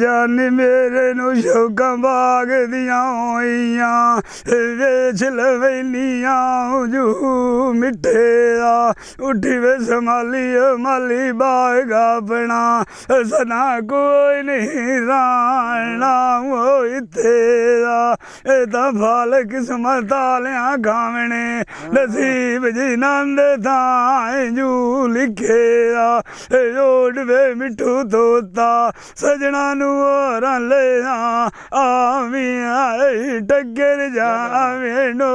जानी मेरे नू शौकां बाग दियां होइयां वेच लवैनियां जू मिठे दा उठी वे संभाली माली बाग अपना सना कोई नहीं राणा इत्थे दा एदा फल किस्मत आलियां खावणे नसीब जी नंद थाए जू लिखे दा जोड़ वे मिठू तोता सजना नू और ले आवी आई टक्कर जावे नो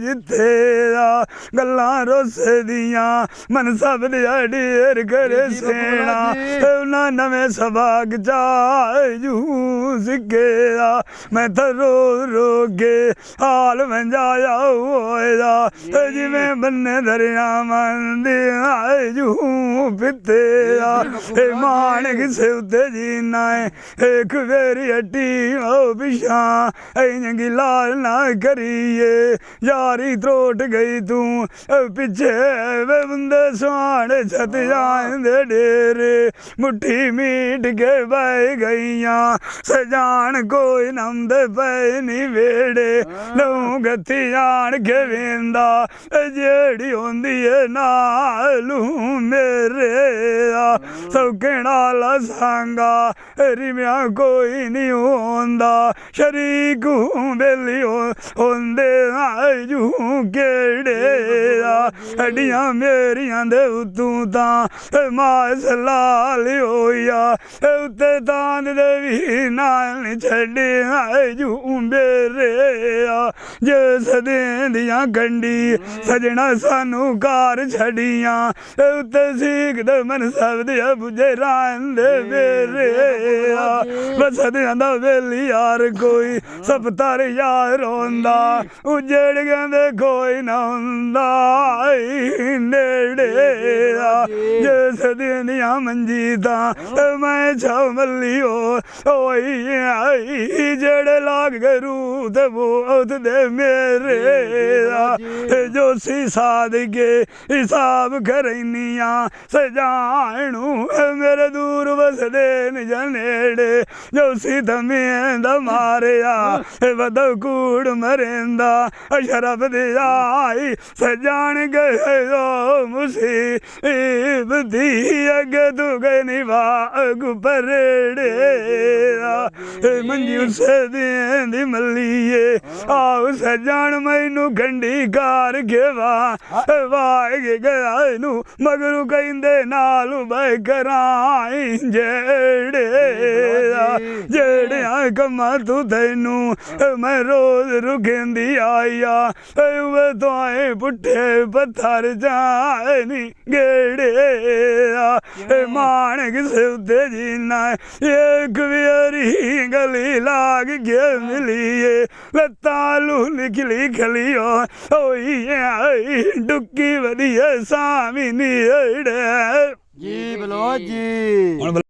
जिथे दा गल्लां रोस दियां मन सब दिहाड़ीर करे सेना ना नवे सबाग जू सिखे दा मैं तो रो रो के हाल मंजाया होएदा जिवें बन्ने दरिया मंदी आए जू पिते दा मान किसे उत्ते जीना है एक वेरी हड्डी पिछा इंगी लाल ना करिए यारी त्रोट गई तू पिछे वे बंदे सुहाने छत जाए डेरे मुट्ठी मीट के बह गईया सजान कोई नंद पे नी वेड़े लूं गत्ती जान के वेंदा जेड़ी होंदी है नालू मेरे सौकना लसांगा रिमिया कोई नहीं होंदा शरीक बेली होंदे जू केड़े हड्डियां मेरियां दे उतू तां मास लाल होया उत्ते तांद दे भी नाल छड्डे जू मेरे जे सदें दियां गंडी सजना सानू कार छड़ियां उत्ते सीख दे मन सब दिया बुझे रांदे मेरे बसद आंदा वेली यार कोई सब तार यार होंदा उजड़ गंदे कोई ना हुंदा नेड़े जे सदियां मंजी तां मैं छौ मल्ली होई जेड़े लाग गरू ते बोत दे मेरे जो सी साध के हिसाब करनिया सजानू मेरे दूर बसदे न जनेड़े जो सी दमेंदा मारिया बदो कूड़ मरेंदा शरफ दे आई सजान गए मुसीब दी अगे तू गए निभाग परेड़े मंजी उसे दी मल्लीए आओ सजान मैनू गंडी कार के वाह गया नू मगरू कहते नालू बह कराई जेड़े कमा तू तेनू मैं रोज रुकेंदी आईया वे तो आए पुट्ठे पत्थर जाए नी गेड़े मान किसे उत्ते जीना एक बेरी गली लाग के मिलिए लत्ता लू निकली खलियो डुक्की वधिया सामी नी जी बोलो जी।